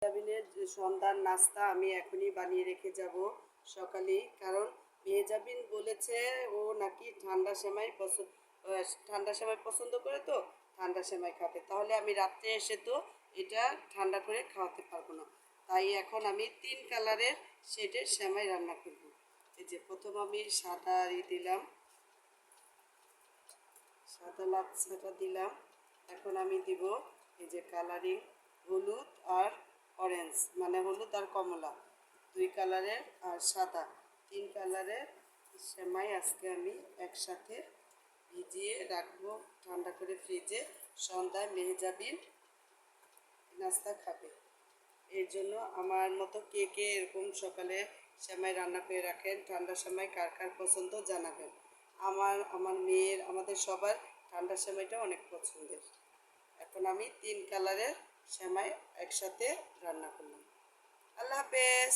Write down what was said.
মেহজাবিনের সন্ধ্যার নাস্তা আমি এখনই বানিয়ে রেখে যাব সকালেই, কারণ মেহজাবিন বলেছে ও নাকি ঠান্ডা সেমাই পছন্দ করে, তো ঠান্ডা সেমাই খাবে। তাহলে আমি রাত্রে এসে তো এটা ঠান্ডা করে খাওয়াতে পারবো না, তাই এখন আমি 3 কালারের শেডের সেমাই রান্না করব। এই যে প্রথম আমি সাদা দিলাম, সাদা লাচ্ছাটা দিলাম। এখন আমি দিব এই যে কালারিং হলুদ আর অরেঞ্জ, মানে হলুদ আর কমলা, 2 কালারের আর সাদা, 3 কালারের সেমাই আজকে আমি একসাথে ভিজিয়ে রাখবো ঠান্ডা করে ফ্রিজে। সন্ধ্যায় মেহজাবিন নাস্তা খাবে। এর জন্য আমার মতো কে কে এরকম সকালে সেমাই রান্না করে রাখেন, ঠান্ডা সেমাই কার কার পছন্দ জানাবেন। আমার মেয়ের, আমাদের সবার ঠান্ডা সেমাইটা অনেক পছন্দের। এখন আমি 3 কালারের সেমাই একসাথে রান্না করলাম। আল্লাহ হাফেজ।